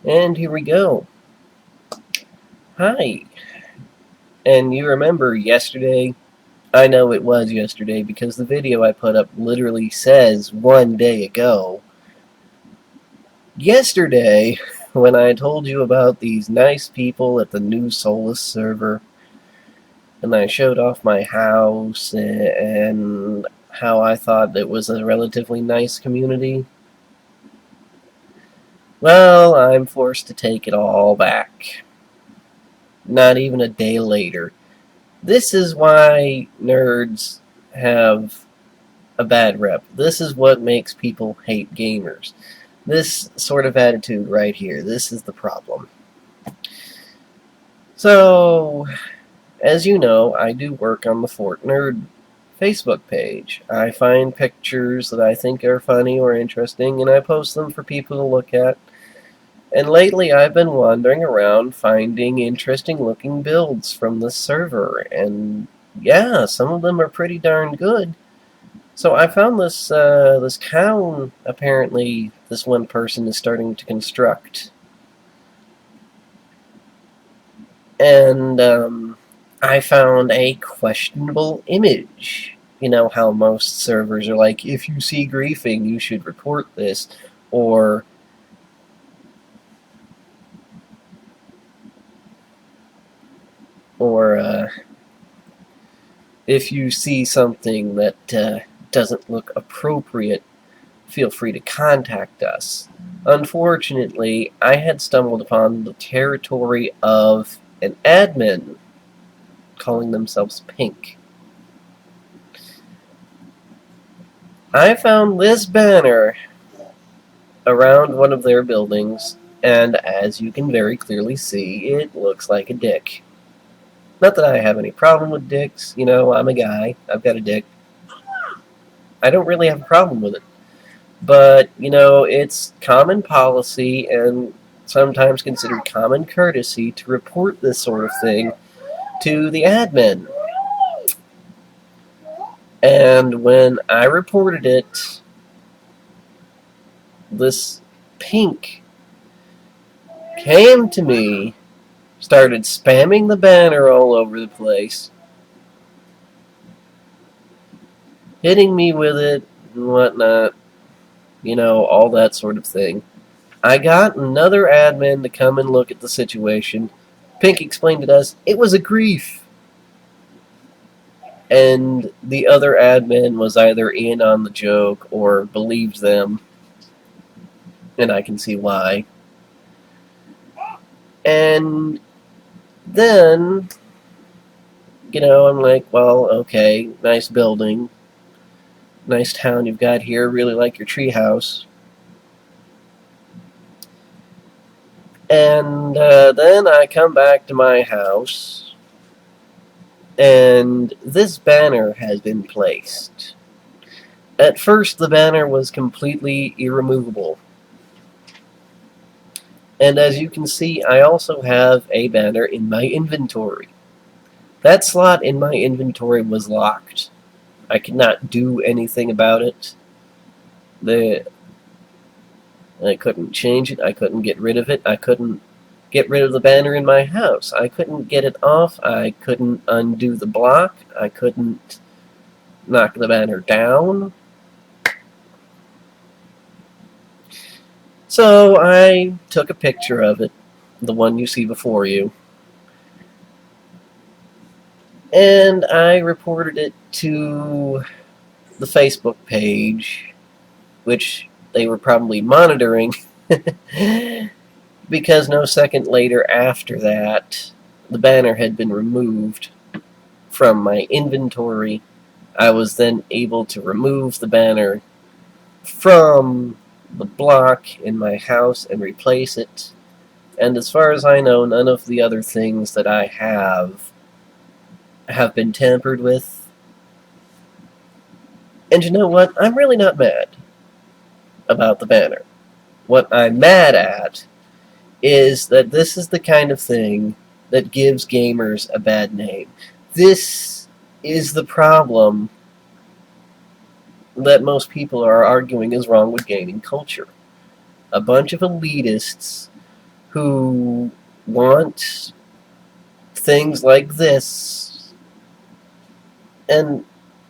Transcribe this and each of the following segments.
And here we go. Hi. And you remember yesterday? I know it was yesterday because the video I put up literally says 1 day ago. Yesterday, when I told you about these nice people at the new Solace server, and I showed off my house and how I thought it was a relatively nice community, well, I'm forced to take it all back. Not even a day later. This is why nerds have a bad rep. This is what makes people hate gamers. This sort of attitude right here. This is the problem. So, as you know, I do work on the Fort Nerd Facebook page. I find pictures that I think are funny or interesting, and I post them for people to look at. And lately I've been wandering around finding interesting looking builds from this server, and yeah, some of them are pretty darn good. So I found this town. Apparently, this one person is starting to construct, and I found a questionable image. You know how most servers are like, if you see griefing, you should report this, or or if you see something that doesn't look appropriate, feel free to contact us. Unfortunately, I had stumbled upon the territory of an admin calling themselves Pink. I found this banner around one of their buildings, and as you can very clearly see, it looks like a dick. Not that I have any problem with dicks, you know, I'm a guy, I've got a dick. I don't really have a problem with it. But, you know, it's common policy and sometimes considered common courtesy to report this sort of thing to the admin. And when I reported it, this Pink came to me, started spamming the banner all over the place, hitting me with it and whatnot, you know, all that sort of thing. I got another admin to come and look at the situation. Pink explained to us it was a grief. And the other admin was either in on the joke or believed them, and I can see why. And then, you know, I'm like, well, okay, nice building, nice town you've got here, really like your treehouse. And then I come back to my house, and this banner has been placed. At first, the banner was completely irremovable. And as you can see, I also have a banner in my inventory. That slot in my inventory was locked. I could not do anything about it. I couldn't change it. I couldn't get rid of it. I couldn't get rid of the banner in my house. I couldn't get it off. I couldn't undo the block. I couldn't knock the banner down. So I took a picture of it, the one you see before you, and I reported it to the Facebook page, which they were probably monitoring because no second later after that, the banner had been removed from my inventory. I was then able to remove the banner from the block in my house and replace it. And as far as I know, none of the other things that I have been tampered with. And you know what? I'm really not mad about the banner. What I'm mad at is that this is the kind of thing that gives gamers a bad name. This is the problem that most people are arguing is wrong with gaming culture. A bunch of elitists who want things like this. And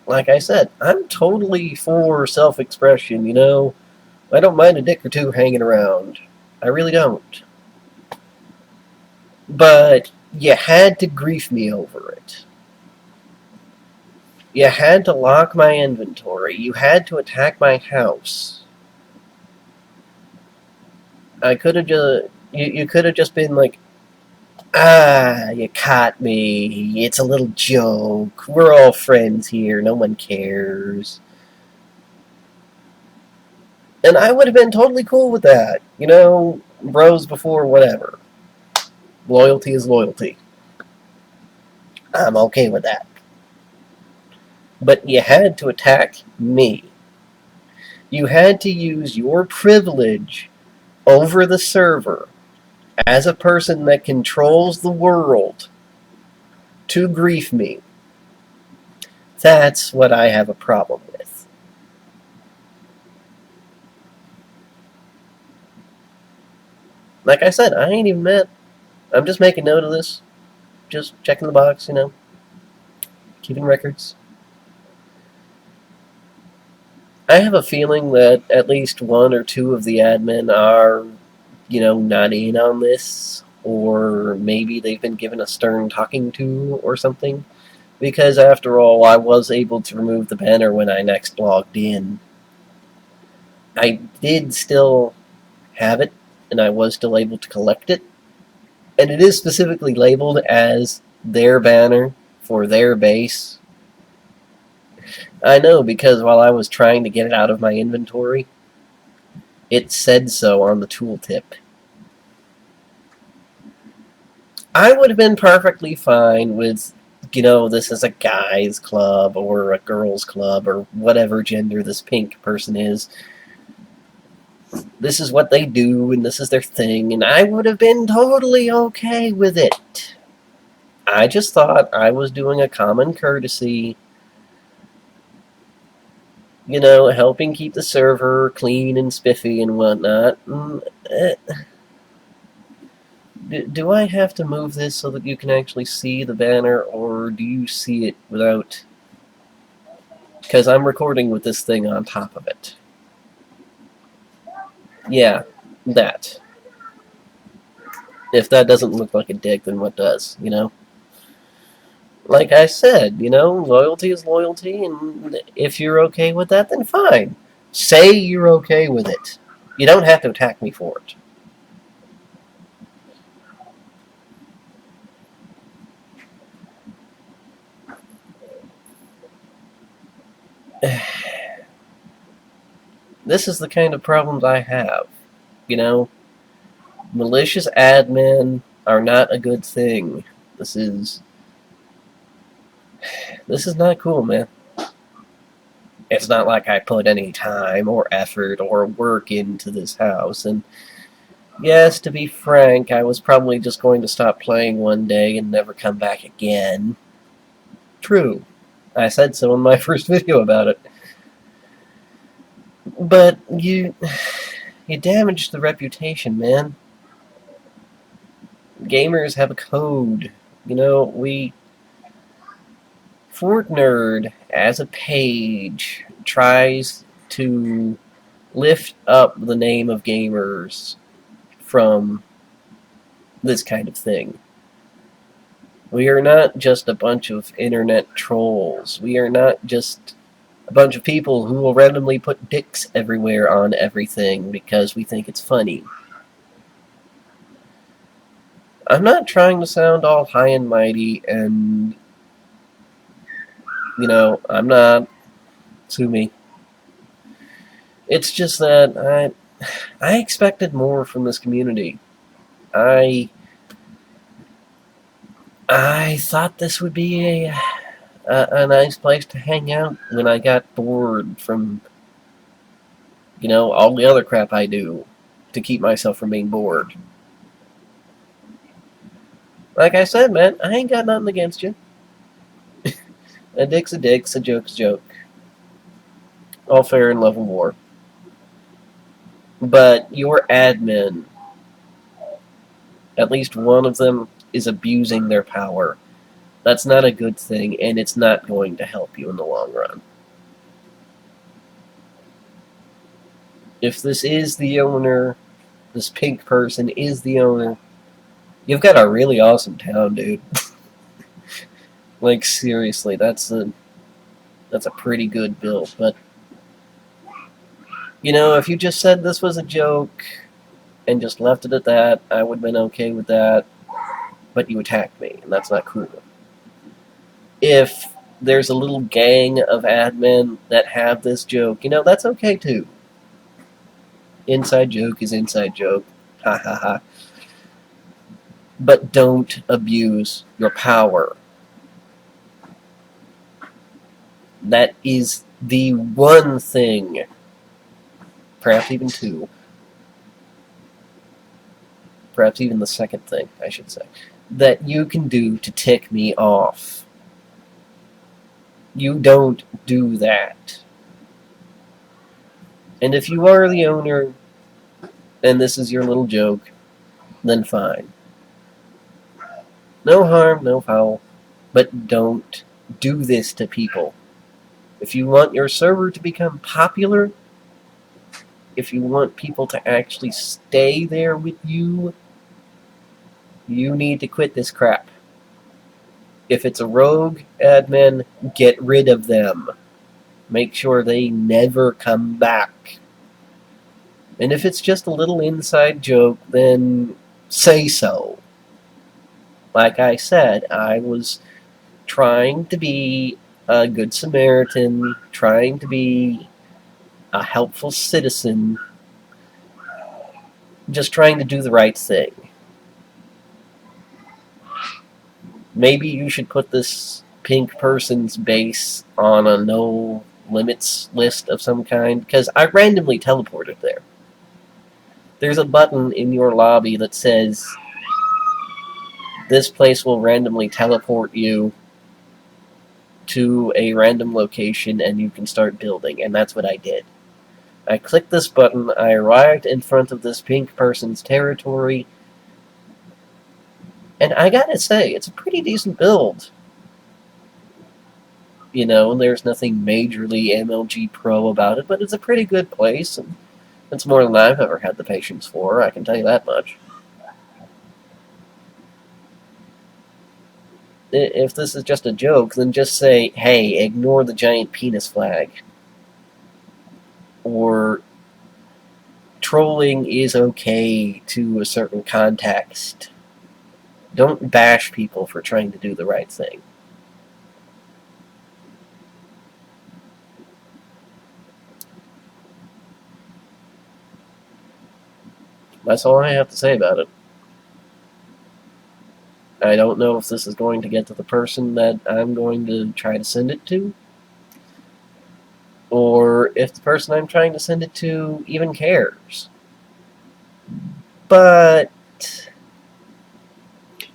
like I said, I'm totally for self-expression, you know? I don't mind a dick or two hanging around. I really don't. But you had to grief me over it. You had to lock my inventory. You had to attack my house. I could have just... You could have just been like, ah, you caught me. It's a little joke. We're all friends here. No one cares. And I would have been totally cool with that. You know, bros before whatever. Loyalty is loyalty. I'm okay with that. But you had to attack me. You had to use your privilege over the server as a person that controls the world to grief me. That's what I have a problem with. Like I said, I ain't even mad. I'm just making note of this. Just checking the box, you know. Keeping records. I have a feeling that at least one or two of the admin are, you know, not in on this. Or maybe they've been given a stern talking to or something. Because after all, I was able to remove the banner when I next logged in. I did still have it, and I was still able to collect it. And it is specifically labeled as their banner for their base. I know, because while I was trying to get it out of my inventory, it said so on the tooltip. I would have been perfectly fine with, you know, this is a guy's club or a girl's club or whatever gender this pink person is. This is what they do and this is their thing, and I would have been totally okay with it. I just thought I was doing a common courtesy, you know, helping keep the server clean and spiffy and whatnot. Do I have to move this so that you can actually see the banner, or do you see it without... Because I'm recording with this thing on top of it. Yeah, that. If that doesn't look like a dick, then what does, you know? Like I said, you know, loyalty is loyalty, and if you're okay with that, then fine. Say you're okay with it. You don't have to attack me for it. This is the kind of problems I have, you know? Malicious admin are not a good thing. This is not cool, man. It's not like I put any time or effort or work into this house, and yes, to be frank, I was probably just going to stop playing one day and never come back again. True. I said so in my first video about it. But you damaged the reputation, man. Gamers have a code. You know, Fortnerd, as a page, tries to lift up the name of gamers from this kind of thing. We are not just a bunch of internet trolls. We are not just a bunch of people who will randomly put dicks everywhere on everything because we think it's funny. I'm not trying to sound all high and mighty, and, you know, I'm not. Sue me. It's just that I expected more from this community. I thought this would be a nice place to hang out when I got bored from, you know, all the other crap I do to keep myself from being bored. Like I said, man, I ain't got nothing against you. A dick's a dick, a joke's a joke. All fair in love and war. But your admin At least one of them is abusing their power. That's not a good thing, and it's not going to help you in the long run. If this is the owner, this pink person is the owner, you've got a really awesome town, dude. Like, seriously, that's a pretty good build. But, if you just said this was a joke and just left it at that, I would have been okay with that. But you attacked me, and that's not cool. If there's a little gang of admin that have this joke, that's okay too. Inside joke is inside joke. Ha ha ha. But don't abuse your power. That is the one thing, perhaps even two, perhaps even the second thing, I should say, that you can do to tick me off. You don't do that. And if you are the owner, and this is your little joke, then fine. No harm, no foul. But don't do this to people. If you want your server to become popular, if you want people to actually stay there with you, you need to quit this crap. If it's a rogue admin, get rid of them. Make sure they never come back. And if it's just a little inside joke, then say so. Like I said, I was trying to be a good Samaritan, trying to be a helpful citizen, just trying to do the right thing. Maybe you should put this pink person's base on a no limits list of some kind, because I randomly teleported there. There's a button in your lobby that says, this place will randomly teleport you to a random location and you can start building, and that's what I did. I clicked this button, I arrived in front of this pink person's territory, and I gotta say, it's a pretty decent build. There's nothing majorly MLG Pro about it, but it's a pretty good place, and it's more than I've ever had the patience for, I can tell you that much. If this is just a joke, then just say, hey, ignore the giant penis flag. Or trolling is okay to a certain context. Don't bash people for trying to do the right thing. That's all I have to say about it. I don't know if this is going to get to the person that I'm going to try to send it to, or if the person I'm trying to send it to even cares. But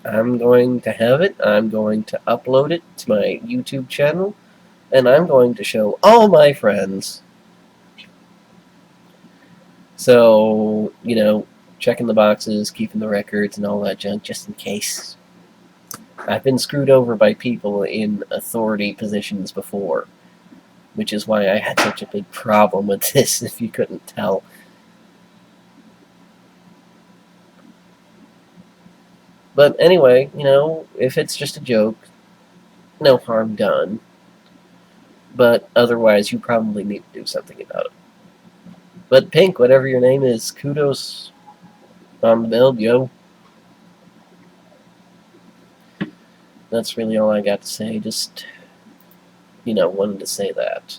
I'm going to have it, I'm going to upload it to my YouTube channel, and I'm going to show all my friends. So, checking the boxes, keeping the records, and all that junk, just in case. I've been screwed over by people in authority positions before, which is why I had such a big problem with this, if you couldn't tell. But anyway, if it's just a joke, no harm done. But otherwise, you probably need to do something about it. But Pink, whatever your name is, kudos on the build, yo. That's really all I got to say. Just, wanted to say that.